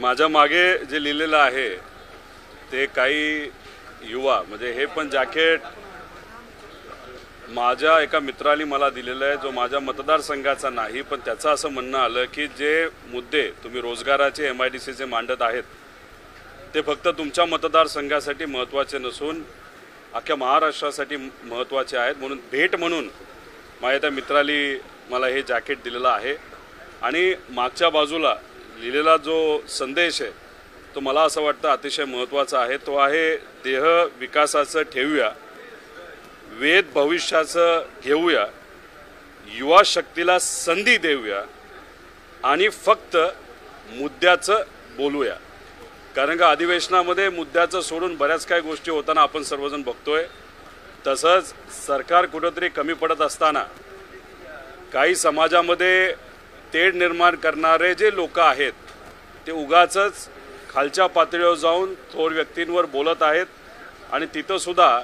माझ्या मागे जे लिहिलेलं आहे ते काही युवा म्हणजे हे पण जॅकेट माझ्या एका मित्राने मला दिलेलं आहे, जो माझ्या मतदारसंघाचा नाही, पण त्याचं असं म्हणणं आलं की जे मुद्दे तुम्ही रोजगाराचे MIDCचे मांडत आहेत ते फक्त तुमच्या मतदारसंघासाठी महत्त्वाचे नसून अख्ख्या महाराष्ट्रासाठी महत्त्वाचे आहेत, म्हणून भेट म्हणून माझ्या त्या मित्राने मला हे जॅकेट दिलेलं आहे। आणि मागच्या बाजूला लिहिलेला जो संदेश आहे तो मला असं वाटतं अतिशय महत्त्वाचा आहे। तो आहे देह विकासाचं ठेवूया, वेद भविष्याचं घेऊया, युवा शक्तीला संधी देऊया आणि फक्त मुद्द्याचं बोलूया। कारण का अधिवेशनामध्ये मुद्द्याचं सोडून बऱ्याच काही गोष्टी होताना आपण सर्वजण बघतोय। तसंच सरकार कुठेतरी कमी पडत असताना काही समाजामध्ये तेढ निर्माण करणारे जे लोक आहेत ते उगाचच खालच्या पातळीवर जाऊन थोर व्यक्तींवर बोलत आहेत आणि तिथं सुद्धा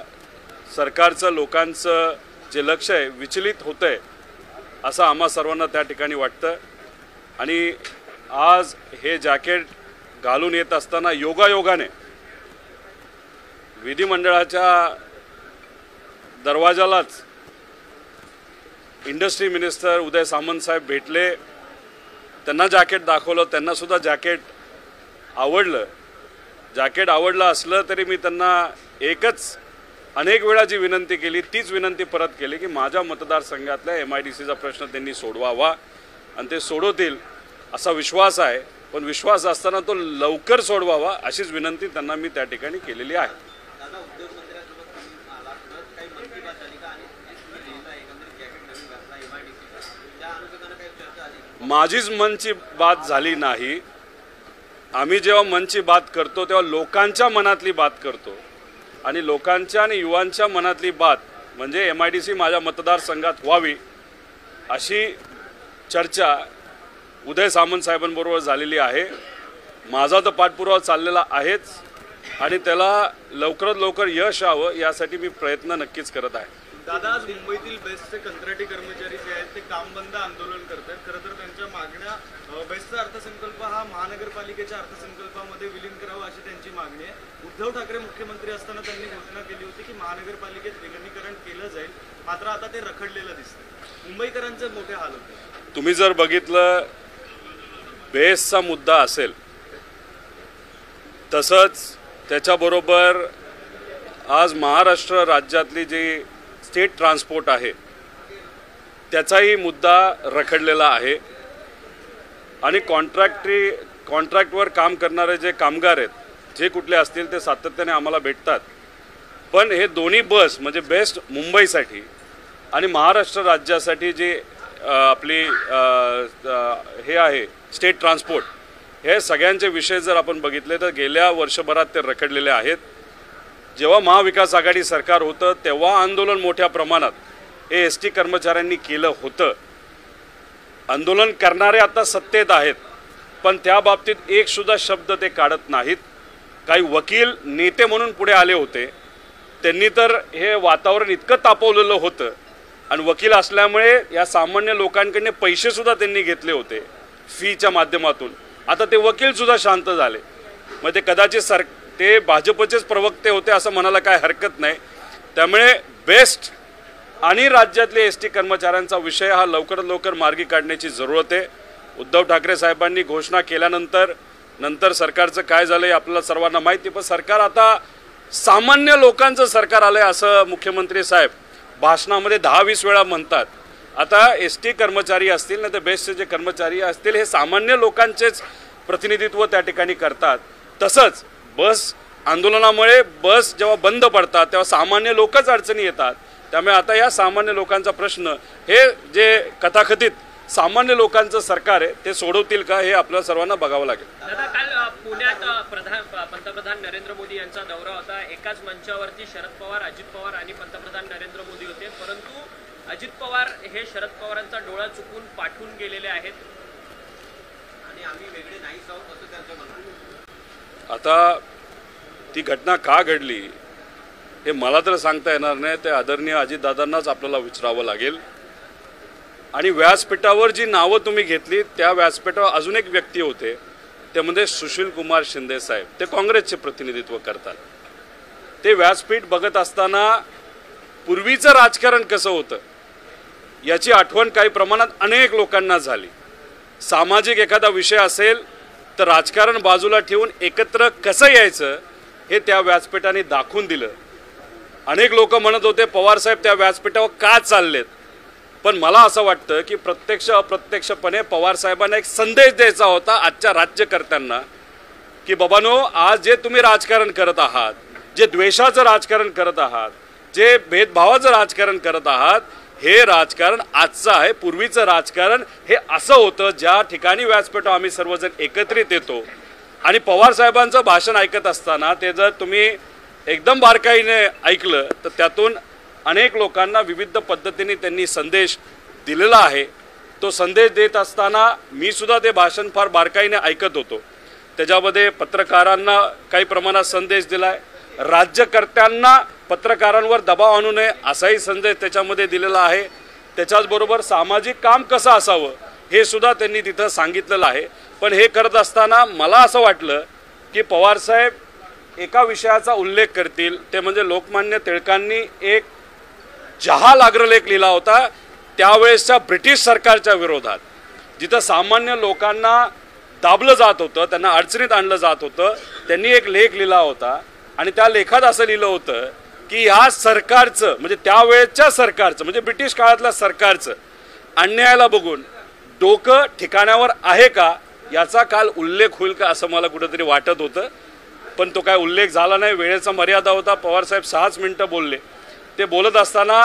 सरकारचं लोकांचं जे लक्ष आहे विचलित होतंय असं आम्हा सर्वांना त्या ठिकाणी वाटतं। आणि आज हे जॅकेट घालून येत असताना योगायोगाने विधिमंडळाच्या दरवाजालाच इंडस्ट्री मिनिस्टर उदय सामंत साहेब भेटले, त्यांना जॅकेट दाखवलं, त्यांना सुद्धा जॅकेट आवडलं। जॅकेट आवडलं असलं तरी मी त्यांना एकच अनेक वेळा जी विनंती केली तीच विनंती परत केली की माझ्या मतदारसंघातल्या MIDCचा प्रश्न त्यांनी सोडवावा आणि ते सोडवतील असा विश्वास आहे, पण विश्वास असताना तो लवकर सोडवावा अशीच विनंती त्यांना मी त्या ठिकाणी केलेली आहे। माझीच मनची बात झाली नाही। आम्ही जेव्हा मनची बात करतो तेव्हा लोकांच्या मनातली बात करतो आणि लोकांच्या आणि युवांच्या मनातली बात म्हणजे MIDC माझ्या मतदारसंघात व्हावी अशी चर्चा उदय सामंत साहेबांबरोबर झालेली आहे। माझा तर पाठपुरावा चाललेला आहेच आणि त्याला लवकरात लवकर यश यावं यासाठी मी प्रयत्न नक्कीच करत आहे। दादा, आज मुंबईतील बेस्टचे कंत्राटी कर्मचारी जे आहेत ते काम बंद आंदोलन करतात। खरं तर त्यांच्या मागण्या बेस्टचा अर्थसंकल्प हा महानगरपालिकेच्या अर्थसंकल्पामध्ये विलीन करावा अशी त्यांची मागणी आहे। उद्धव ठाकरे मुख्यमंत्री असताना त्यांनी घोषणा केली होती की महानगरपालिकेत विलीनीकरण केलं जाईल, मात्र आता ते रखडलेलं दिसतं। मुंबईकरांचे मोठे हाल होते। तुम्ही जर बघितलं बेस्टचा मुद्दा असेल तसंच त्याच्याबरोबर आज महाराष्ट्र राज्यातली जी स्टेट ट्रान्सपोर्ट आहे त्याचाही मुद्दा रखडलेला आहे आणि कॉन्ट्रॅक्टवर काम करणारे जे कामगार आहेत जे कुठले असतील ते सातत्याने आम्हाला भेटतात, पण हे दोन्ही बस म्हणजे बेस्ट मुंबईसाठी आणि महाराष्ट्र राज्यासाठी जी आपली हे आहे स्टेट ट्रान्सपोर्ट, हे सगळ्यांचे विषय जर आपण बघितले तर गेल्या वर्षभरात ते रखडलेले आहेत। जेव्हा महाविकास आघाडी सरकार होतं तेव्हा आंदोलन मोठ्या प्रमाणात हे ST कर्मचाऱ्यांनी केलं होतं। आंदोलन करणारे आता सत्तेत आहेत पण त्या बाबतीत एक सुद्धा शब्द ते काढत नाहीत। काही वकील नेते म्हणून पुढे आले होते, त्यांनी तर हे वातावरण इतकं तापवलेलं होतं आणि वकील असल्यामुळे या सामान्य लोकांकडून पैसे सुद्धा त्यांनी घेतले होते फीच्या माध्यमातून। आता ते वकील सुद्धा शांत झाले, मग ते कदाचित ते भाजपचेच प्रवक्ते होते असं म्हणायला काय हरकत नाही। त्यामुळे बेस्ट आणि राज्यातले ST कर्मचाऱ्यांचा विषय हा लवकरात लवकर मार्गी काढण्याची जरूरत आहे। उद्धव ठाकरे साहेबांनी घोषणा केल्यानंतर सरकारचं काय झालंय आपल्याला सर्वांना माहिती, पण सरकार आता सामान्य लोकांचं सरकार आलंय असं मुख्यमंत्री साहेब भाषणामध्ये 10-20 वेळा म्हणतात। आता ST कर्मचारी असतील ना तर बेस्टचे जे कर्मचारी असतील हे सामान्य लोकांचेच प्रतिनिधित्व त्या ठिकाणी करतात। तसंच बस आंदोलनामुळे बस जेव्हा बंद पडतात तेव्हा सामान्य लोकच अडचणी येतात। त्यामुळे आता या सामान्य लोकांचा प्रश्न हे जे कथाकथित सामान्य लोकांचं सरकार आहे ते सोडवतील का हे आपल्या सर्वांना बघावं लागेल। दादा, काल पुण्यात पंतप्रधान नरेंद्र मोदी यांचा दौरा होता। एकाच मंचावरती शरद पवार, अजित पवार आणि पंतप्रधान नरेंद्र मोदी होते, परंतु अजित पवार हे शरद पवारांचा डोळा चुकून पाठवून गेलेले आहेत आणि आम्ही वेगळे नाही आहोत असं त्यांचं म्हणणं। आता ती घटना का घडली हे मला तर सांगता येणार नाही, ते आदरणीय अजितदादांनाच आपल्याला विचारावं लागेल। आणि व्यासपीठावर जी नावं तुम्ही घेतली त्या व्यासपीठावर अजून एक व्यक्ती होते, ते म्हणजे सुशील कुमार शिंदे साहेब, ते काँग्रेसचे प्रतिनिधित्व करतात. ते व्यासपीठ बघत असताना पूर्वीचं राजकारण कसं होतं याची आठवण काही प्रमाणात अनेक लोकांना झाली. सामाजिक एखादा विषय असेल तर राजकारण बाजूला ठेवून एकत्र कसं यायचं हे त्या व्यासपीठाने दाखवून दिलं. अनेक लोक म्हणत होते पवारसाहेब त्या व्यासपीठावर का चाललेत, पण मला असं वाटतं की प्रत्यक्ष अप्रत्यक्षपणे पवारसाहेबांना एक संदेश द्यायचा होता आजच्या राज्यकर्त्यांना की बाबांनो, आज जे तुम्ही राजकारण करत आहात, जे द्वेषाचं राजकारण करत आहात, जे भेदभावाचं राजकारण करत आहात, हे राजकारण आजचं आहे. पूर्वीचं राजकारण हे असं होतं ज्या ठिकाणी व्यासपीठावर आम्ही सर्वजण एकत्रित येतो आणि पवारसाहेबांचं भाषण ऐकत असताना ते जर तुम्ही एकदम बारकाईने ऐकलं तर त्यातून अनेक लोकांना विविध पद्धतीने त्यांनी संदेश दिलेला आहे. तो संदेश देत असताना मी सुद्धा ते भाषण फार बारकाईने ऐकत होतो. त्याच्यामध्ये पत्रकारांना काही प्रमाणात संदेश दिलाय, राज्यकर्त्यांना पत्रकारांवर दबाव आणू नये असाही संदेश त्याच्यामध्ये दिलेला आहे. त्याच्याचबरोबर सामाजिक काम कसं असावं हे सुद्धा त्यांनी तिथं सांगितलेलं आहे. पण हे करत असताना मला असं वाटलं की पवारसाहेब एका विषयाचा उल्लेख करतील, ते म्हणजे लोकमान्य टिळकांनी एक जहाल आग्रलेख लिहिला होता त्यावेळेसच्या ब्रिटिश सरकारच्या विरोधात, जिथं सामान्य लोकांना दाबलं जात होतं, त्यांना अडचणीत आणलं जात होतं. त्यांनी एक लेख लिहिला होता आणि त्या लेखात असं लिहिलं होतं की ह्या सरकारचं म्हणजे त्यावेळेच्या सरकारचं म्हणजे ब्रिटिश काळातल्या सरकारचं अन्यायाला बघून डोकं ठिकाणावर आहे का याचा काल उल्लेख होईल का असं मला कुठंतरी वाटत होतं. पण तो काय उल्लेख झाला नाही. वेळेचा मर्यादा होता. पवारसाहेब 6 मिनिटं बोलले. ते बोलत असताना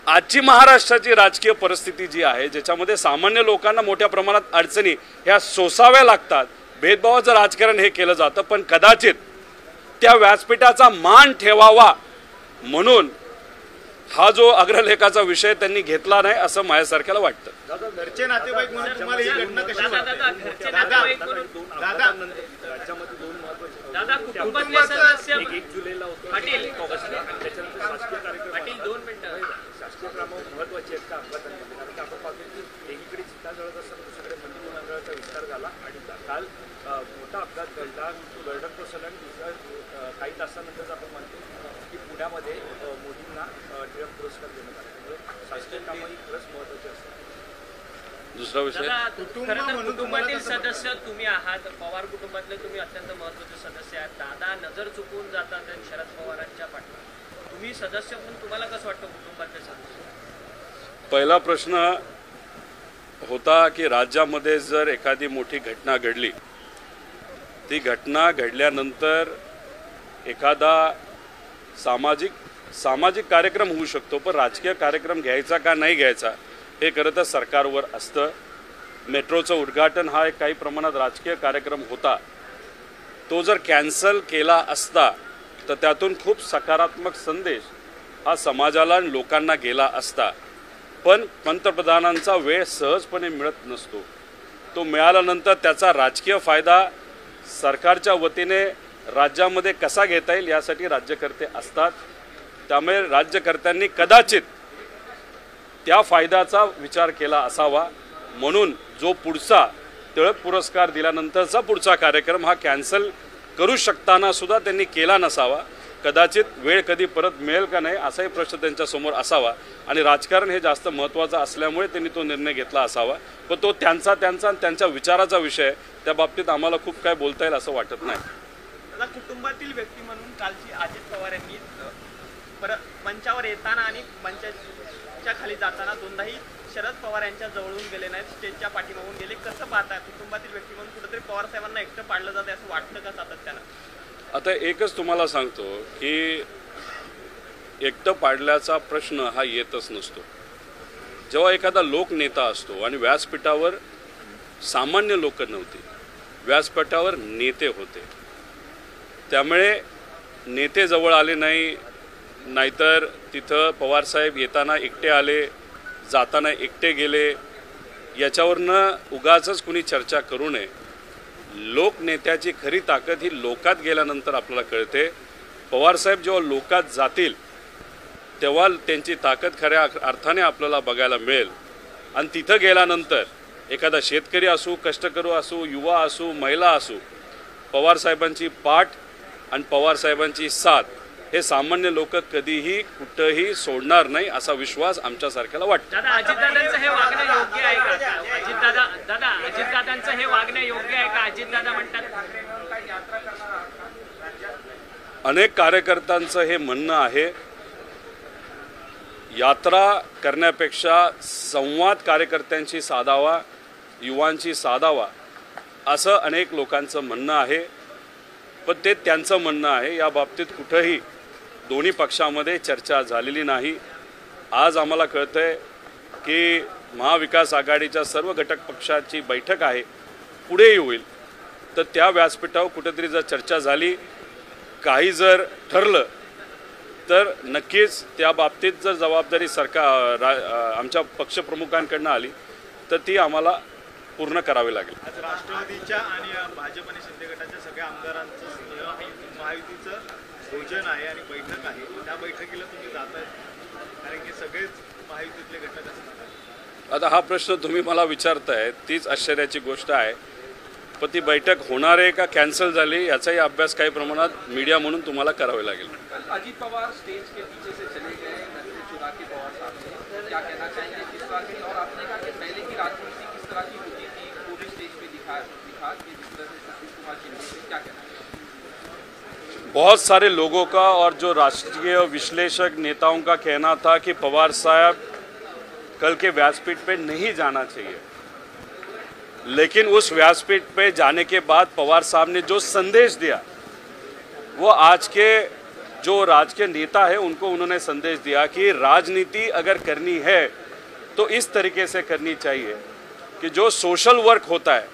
आजची महाराष्ट्राची राजकीय परिस्थिती जी आहे ज्याच्यामध्ये सामान्य लोकांना मोठ्या प्रमाणात अडचणी ह्या सोसाव्या लागतात, भेदभावाचं राजकारण हे केलं जातं, पण कदाचित त्या व्यासपीठाचा मान ठेवावा म्हणून हा जो अग्रलेखाचा विषय त्यांनी घेतला नाही असं माझ्यासारख्याला वाटतं. दादा, घरचे नातेवाईक म्हणून तुम्हाला ही घटना कशी वाटते? दादा, कुटुंबातले सदस्य पाटील 2 मिनिटं शासकीय कामं महत्वाची आहेत का अपघातांमध्ये? कारण का आपण पाहतो की एकीकडे चिता जळत असताना दुसरीकडे मंदिर मंडळाचा विस्तार झाला आणि काल मोठा अपघात घडला. गर्डन कोसळला आणि दुसऱ्या काही तासानंतर आपण म्हणतो की पुण्यामध्ये मोदींना टिळक पुरस्कार देण्यात आला. त्यामुळे शासकीय कामं ही खरंच महत्वाची असतात. दुसरा विषय, खरं तर कुटुंबातील सदस्य तुम्ही आहात, पवार कुटुंबातले तुम्ही अत्यंत महत्वाचे सदस्य आहात. दादा नजर चुकवून जातात शरद पवारांच्या पाठीवर. तुम्ही सदस्य म्हणून तुम्हाला कसं वाटतं कुटुंबातले सदस्य? पहिला प्रश्न होता की राज्यामध्ये जर एखादी मोठी घटना घडली, ती घटना घडल्यानंतर एखादा सामाजिक कार्यक्रम होऊ शकतो, पण राजकीय कार्यक्रम घ्यायचा का नाही घ्यायचा हे खरं तर सरकारवर असतं. मेट्रोचं उद्घाटन हा एक काही प्रमाणात राजकीय कार्यक्रम होता. तो जर कॅन्सल केला असता तर त्यातून खूप सकारात्मक संदेश हा समाजाला आणि लोकांना गेला असता. पण पंतप्रधानांचा वेळ सहजपणे मिळत नसतो. तो मिळाल्यानंतर त्याचा राजकीय फायदा सरकारच्या वतीने राज्यामध्ये कसा घेता येईल यासाठी राज्यकर्ते असतात. त्यामुळे राज्यकर्त्यांनी कदाचित त्या फायद्याचा विचार केला असावा. म्हणून जो पुढचा टिळक पुरस्कार दिल्यानंतरचा पुढचा कार्यक्रम हा कॅन्सल करू शकताना सुद्धा त्यांनी केला नसावा. कदाचित वेळ कधी परत मिळेल का नाही असाही प्रश्न त्यांच्यासमोर असावा आणि राजकारण हे जास्त महत्त्वाचं असल्यामुळे त्यांनी तो निर्णय घेतला असावा. पण तो त्यांच्या विचाराचा विषय, त्या बाबतीत आम्हाला खूप काय बोलता येईल असं वाटत नाही. कुटुंबातील व्यक्ती म्हणून कालची अजित पवार यांनी मंचावर येताना आणि मंचाच्या खाली जाताना दोनदाही शरद पवार यांच्या जवळून गेले नाहीत, स्टेजच्या पाठीमागून गेले. कसं पाहताय कुटुंबातील व्यक्ती म्हणून कुठेतरी पवार साहेबांना एकटं पाडलं जातं असं वाटतं का सातत्यानं? आता एकच तुम्हाला सांगतो की एकटं पाडल्याचा प्रश्न हा येतच नसतो. जेव्हा एखादा लोकनेता असतो आणि व्यासपीठावर सामान्य लोक नव्हते, व्यासपीठावर नेते होते, त्यामुळे नेते जवळ आले नाही, नाहीतर तिथं पवारसाहेब येताना एकटे आले, जाताना एकटे गेले, याच्यावरनं उगाचच कुणी चर्चा करू नये. लोकनेत्याची खरी ताकद ही लोकात गेल्यानंतर आपल्याला कळते. पवारसाहेब जेव्हा लोकात जातील तेव्हा त्यांची ताकद खऱ्या अर्थाने आपल्याला बघायला मिळेल. आणि तिथं गेल्यानंतर एखादा शेतकरी असू, कष्टकरू असू, युवा असू, महिला असू, पवारसाहेबांची पाठ आणि पवारसाहेबांची साथ हे सामान्य लोक कधीही कुठंही सोडणार नाही असा विश्वास आमच्यासारख्याला वाटतो. दादा, अजितदादांचं हे वागणं योग्य आहे का? अजितदादांचं हे वागणं योग्य आहे का? अजितदादा म्हणतात अनेक कार्यकर्त्यांचं हे म्हणणं आहे, यात्रा करण्यापेक्षा संवाद कार्यकर्त्यांशी साधावा, युवांशी साधावा असं अनेक लोकांचं म्हणणं आहे. पण ते त्यांचं म्हणणं आहे. या बाबतीत कुठंही दोन्ही पक्षामध्ये चर्चा झालेली नाही. आज आम्हाला कळतंय की महाविकास आघाडीच्या सर्व घटक पक्षाची बैठक आहे, पुढेही होईल. तर त्या व्यासपीठावर कुठेतरी जर चर्चा झाली, काही जर ठरलं तर नक्कीच त्या बाबतीत जर जबाबदारी आमच्या पक्षप्रमुखांकडनं आली तर ती आम्हाला पूर्ण करावी लागेल. आज राष्ट्रवादीच्या आणि भाजप आणि शिंदे गटाच्या सगळ्या आमदारांचं महायुतीचं भोजन आहे आणि बैठक आहे. त्या बैठकीला तुम्ही जाताय कारण की सगळेच महायुतीतले घटक असतात. आता हा प्रश्न तुम्ही मला विचारताय, तीच आश्चर्याची गोष्ट आहे. पण ती बैठक होणार आहे का कॅन्सल झाली याचाही अभ्यास काही प्रमाणात मीडिया म्हणून तुम्हाला करावे लागेल. अजीत पवार स्टेज के पीछे से चले गए, नकली चुरा के पवार साहब ने, क्या कहना चाहेंगे किस तरह की, और आपने कहा कि पहले की राजनीति किस तरह की होती थी, वो भी स्टेज पे दिखा कि जिस तरह से सतीश कुमार शिंदे से, क्या कहना चाहेंगे? बहुत सारे लोगों का और जो राष्ट्रीय विश्लेषक नेताओं का कहना था कि पवार साहब कल के व्यासपीठ पे नहीं जाना चाहिए, लेकिन उस व्यासपीठ पे जाने के बाद पवार साहब ने जो संदेश दिया वो आज के जो राजकीय नेता है उनको उन्होंने संदेश दिया कि राजनीति अगर करनी है तो इस तरीके से करनी चाहिए कि जो सोशल वर्क होता है,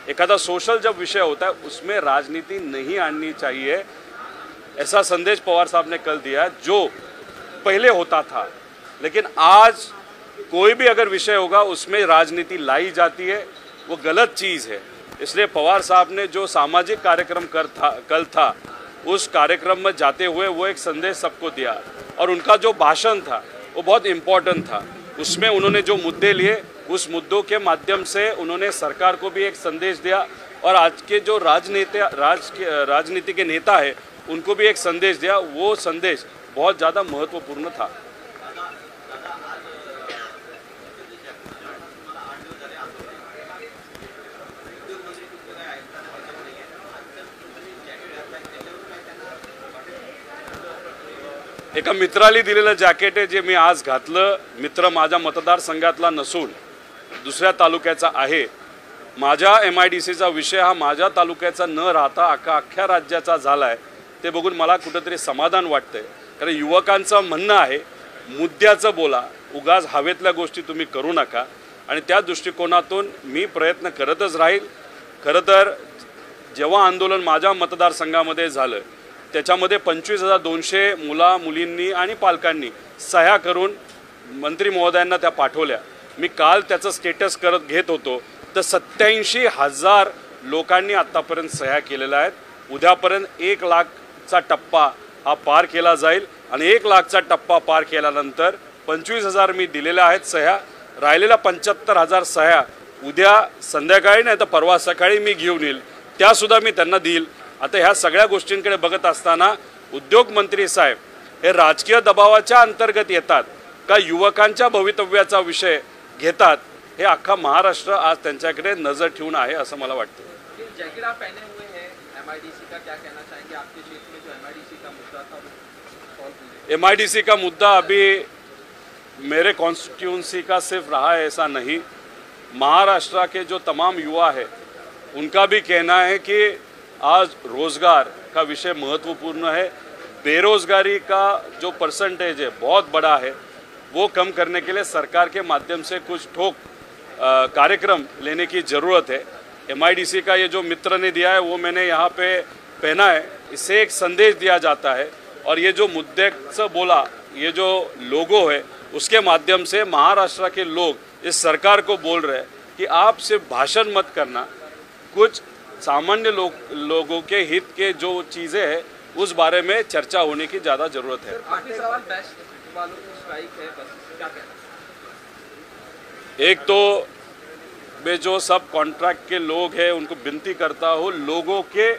एखादा सोशल जब विषय होता है उसमें राजनीति नहीं आनी चाहिए. ऐसा संदेश पवार साहब ने कल दिया जो पहले होता था. लेकिन आज कोई भी अगर विषय होगा उसमें राजनीति लाई जाती है, वो गलत चीज़ है. इसलिए पवार साहब ने जो सामाजिक कार्यक्रम कल था उस कार्यक्रम में जाते हुए वो एक संदेश सबको दिया और उनका जो भाषण था वो बहुत इम्पोर्टेंट था. उसमें उन्होंने जो मुद्दे लिए उस मुद्दों के माध्यम से उन्होंने सरकार को भी एक संदेश दिया और आज के जो राजनीति के नेता है उनको भी एक संदेश दिया. वो संदेश बहुत ज़्यादा महत्वपूर्ण था. एका मित्राला दिलेलं जॅकेट आहे जे मी आज घातलं. मित्र माझ्या मतदारसंघातला नसून दुसऱ्या तालुक्याचा आहे. माझ्या MIDCचा विषय हा माझ्या तालुक्याचा न राहता अख्ख्या राज्याचा झाला आहे. ते बघून मला कुठंतरी समाधान वाटतंय. कारण युवकांचं म्हणणं आहे मुद्द्याचं बोला, उगाच हवेतल्या गोष्टी तुम्ही करू नका. आणि त्या दृष्टिकोनातून मी प्रयत्न करतच राहील. खरं तर जेव्हा आंदोलन माझ्या मतदारसंघामध्ये झालं त्याच्यामध्ये 25,200 मुलींनी आणि पालकांनी सह्या करून मंत्री महोदयांना त्या पाठवल्या. मी काल त्याचं स्टेटस घेत होतो तर 87,000 लोकांनी आत्तापर्यंत सह्या केलेल्या आहेत. उद्यापर्यंत 1 लाखचा टप्पा हा पार केला जाईल आणि 1 लाखचा टप्पा पार केल्यानंतर 25,000 मी दिलेल्या आहेत सह्या. राहिलेल्या 75,000 सह्या उद्या संध्याकाळी नाही तर परवा सकाळी मी घेऊन येईल, त्यासुद्धा मी त्यांना देईल. आता ह्या सगळ्या गोष्टींकडे बघत असताना उद्योग मंत्री साहेब हे राजकीय दबावाच्या अंतर्गत येतात का युवकांच्या भवितव्याचा विषय घेतात, हे अख्खा महाराष्ट्र आज त्यांच्याकडे नजर ठेवून आहे असं मला वाटतं. जैकेट आप पहने हुए हैं MIDC का, क्या कहना चाहेंगे? आपके क्षेत्र में जो MIDC का मुद्दा था वो सॉल्व हुआ? MIDC का मुद्दा अभी मेरे कॉन्स्टिट्यूंसी का सिर्फ रहा है ऐसा नहीं. महाराष्ट्र के जो तमाम युवा है उनका भी कहना है कि आज रोज़गार का विषय महत्वपूर्ण है. बेरोज़गारी का जो परसेंटेज है बहुत बड़ा है, वो कम करने के लिए सरकार के माध्यम से कुछ ठोक कार्यक्रम लेने की ज़रूरत है. MIDC का ये जो मित्र ने दिया है वो मैंने यहाँ पे पहना है. इससे एक संदेश दिया जाता है और ये जो मुद्दे से बोला, ये जो लोगो है उसके माध्यम से महाराष्ट्र के लोग इस सरकार को बोल रहे हैं कि आप सिर्फ भाषण मत करना, कुछ सामान्य लोगों के हित के जो चीज़ें हैं उस बारे में चर्चा होने की ज़्यादा ज़रूरत है. आखिरी सवाल, बेस्ट वालों की स्ट्राइक है, बस क्या कहना? एक तो में जो सब कॉन्ट्रैक्ट के लोग हैं उनको विनती करता हूँ लोगों के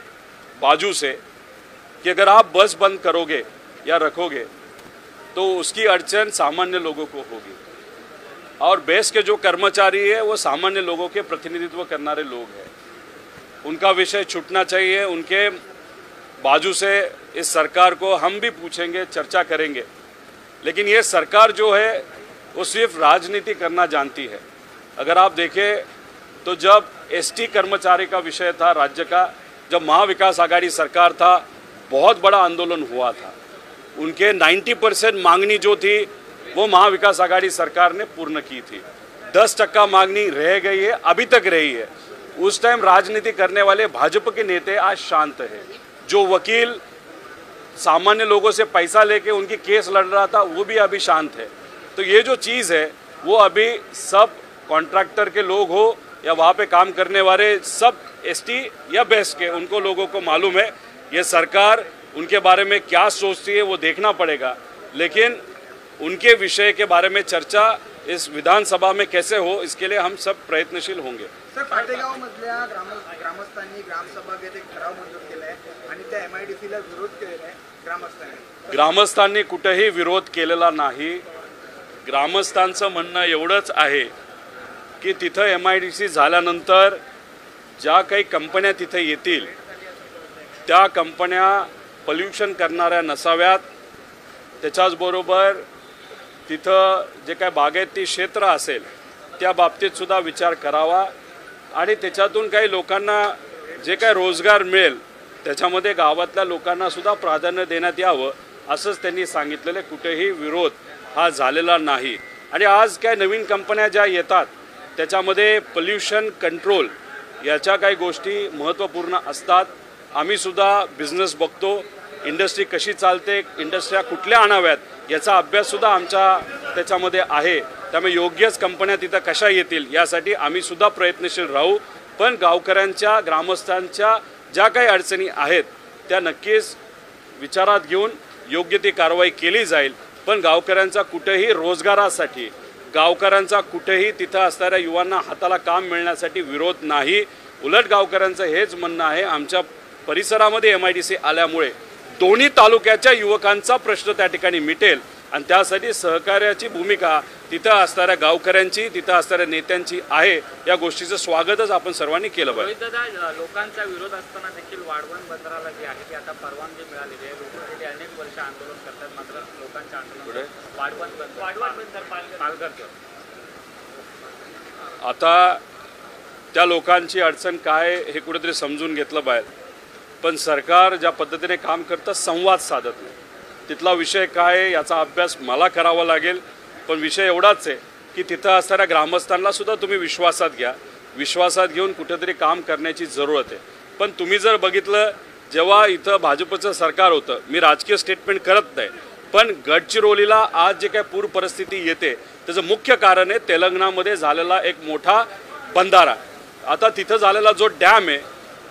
बाजू से कि अगर आप बस बंद करोगे या रखोगे तो उसकी अड़चन सामान्य लोगों को होगी। और बेस के जो कर्मचारी है वो सामान्य लोगों के प्रतिनिधित्व करने लोग हैं, उनका विषय छूटना चाहिए। उनके बाजू से इस सरकार को हम भी पूछेंगे, चर्चा करेंगे। लेकिन ये सरकार जो है वो सिर्फ राजनीति करना जानती है। अगर आप देखें तो जब एसटी कर्मचारी का विषय था राज्य का, जब महाविकास आघाड़ी सरकार था, बहुत बड़ा आंदोलन हुआ था। उनके 90% मांगनी जो थी वो महाविकास आघाड़ी सरकार ने पूर्ण की थी। 10% मांगनी रह गई है, अभी तक रही है। उस टाइम राजनीति करने वाले भाजपा के नेता आज शांत है। जो वकील सामान्य लोगों से पैसा लेके उनकी केस लड़ रहा था वो भी अभी शांत है। तो ये जो चीज़ है वो अभी सब कॉन्ट्रैक्टर के लोग हो या वहाँ पे काम करने वाले सब एसटी या बेस के उनको लोगों को मालूम है। ये सरकार उनके बारे में क्या सोचती है वो देखना पड़ेगा, लेकिन उनके विषय के बारे में चर्चा इस विधानसभा में कैसे हो इसके लिए हम सब प्रयत्नशील होंगे। सर, पाटेगाव मधल्या ग्रामस्थांनी ग्रामसभा घेत एक ठराव मंजूर केलाय आणि त्या MIDCला विरोध केलेला आहे ग्रामस्थांनी कुठेही विरोध केलेला नाही। ग्रामस्थांचं म्हणणं एवढंच आहे की तिथं MIDC झाल्यानंतर ज्या काही कंपन्या तिथे येतील त्या कंपन्या पॉल्युशन करणाऱ्या नसाव्यात, त्याच्याचबरोबर तिथं जे काय बागायती क्षेत्र असेल त्या बाबतीत सुद्धा विचार करावा आणि त्याच्यातून काही लोकांना जे काय रोजगार मिळेल त्याच्यामध्ये गावातल्या लोकांना सुद्धा प्राधान्य देण्यात यावं असंच त्यांनी सांगितलेलं। कुठेही विरोध हा झालेला नाही। आणि आज काय नवीन कंपन्या ज्या येतात त्याच्यामध्ये पॉल्युशन कंट्रोल याच्या काही गोष्टी महत्त्वपूर्ण असतात। आम्ही सुद्धा बिझनेस बघतो, इंडस्ट्री कशी चालते, इंडस्ट्र्या कुठल्या आणाव्यात याचा अभ्यास सुद्धा आमच्या त्याच्यामध्ये आहे। त्यामुळे योग्यच कंपन्या तिथं कशा येतील यासाठी आम्ही सुद्धा प्रयत्नशील राहू। पण गावकऱ्यांच्या ग्रामस्थांच्या ज्या काही अडचणी आहेत त्या नक्कीच विचारात घेऊन योग्य ती कारवाई केली जाईल। पण गावकऱ्यांचा कुठेही रोजगारासाठी, गावकऱ्यांचा कुठेही तिथं असणाऱ्या युवांना हाताला काम मिळण्यासाठी विरोध नाही। उलट गावकऱ्यांचं हेच म्हणणं आहे आमच्या परिसरामध्ये MIDC आल्यामुळे दोन्ही तालुक्याच्या युवकांचा प्रश्न त्या ठिकाणी मिटेल आणि त्यासाठी सहकार्याची भूमिका तिथं असणाऱ्या गावकऱ्यांची, तिथं असणाऱ्या नेत्यांची आहे। या गोष्टीचं स्वागतच आपण सर्वांनी केलं पाहिजे। दादा, लोकांचा विरोध असताना देखील वाढवण बंदराला जी आहे ती आता परवानगी मिळालेली आहे। लोक गेली अनेक वर्ष आंदोलन करतात, मात्र लोकांच्या आंदोलन वाढवण बंदर पालघर आता त्या लोकांची अडचण काय हे कुठेतरी समजून घेतलं पाहिजे। पण सरकार ज्या पद्धतीने काम करतं संवाद साधत नाही। तिथला विषय काय आहे याचा अभ्यास मला करावा लागेल। पण विषय एवढाच आहे की तिथं असणाऱ्या ग्रामस्थांना सुद्धा तुम्ही विश्वासात घ्या, विश्वासात घेऊन कुठेतरी काम करण्याची जरूरत आहे। पण तुम्ही जर बघितलं जेव्हा इथं भाजपचं सरकार होतं, मी राजकीय स्टेटमेंट करत नाही, पण गडचिरोलीला आज जे काय पूर परिस्थिती येते त्याचं मुख्य कारण आहे तेलंगणामध्ये झालेला एक मोठा बंधारा। आता तिथं झालेला जो डॅम आहे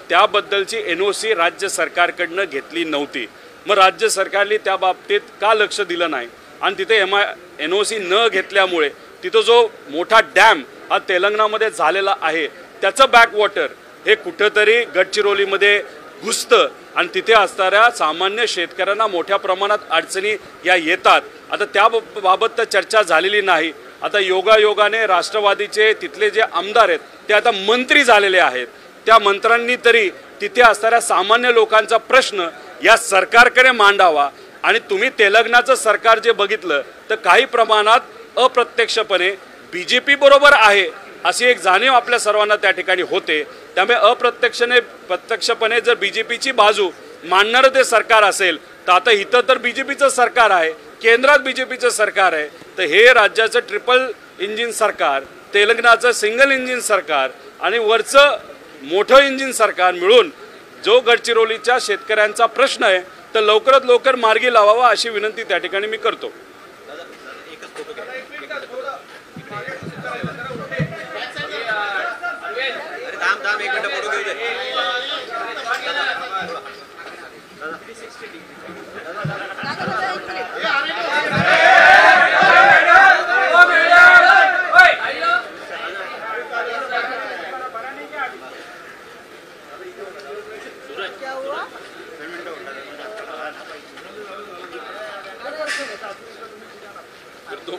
त्याबद्दलची NOC राज्य सरकारकडनं घेतली नव्हती। मग राज्य सरकारने त्या बाबतीत का लक्ष दिलं नाही आणि तिथे NOC न घेतल्यामुळे तिथं जो मोठा डॅम हा तेलंगणामध्ये झालेला आहे त्याचं बॅकवॉटर हे कुठंतरी गडचिरोलीमध्ये घुसतं आणि तिथे असणाऱ्या सामान्य शेतकऱ्यांना मोठ्या प्रमाणात अडचणी या येतात। आता त्याबाबत तर चर्चा झालेली नाही। आता योगायोगाने राष्ट्रवादीचे तिथले जे आमदार आहेत ते आता मंत्री झालेले आहेत। त्या मंत्र्यांनी तरी तिथे असणाऱ्या सामान्य लोकांचा प्रश्न या सरकारकडे मांडावा। आणि तुम्ही तेलंगणाचं सरकार जे बघितलं तर काही प्रमाणात अप्रत्यक्षपणे BJP बरोबर आहे अशी एक जाणीव आपल्या सर्वांना त्या ठिकाणी होते। त्यामुळे प्रत्यक्षपणे जर BJPची बाजू मांडणारं ते सरकार असेल तर आता इथं तर BJPचं सरकार आहे, केंद्रात BJPचं सरकार आहे, तर हे राज्याचं ट्रिपल इंजिन सरकार, तेलंगणाचं सिंगल इंजिन सरकार आणि वरचं मोठं इंजिन सरकार मिळून जो गडचिरोलीच्या शेतकऱ्यांचा प्रश्न आहे तर लवकरात लवकर मार्गी लावावा अशी विनंती त्या ठिकाणी मी करतो। फिरतो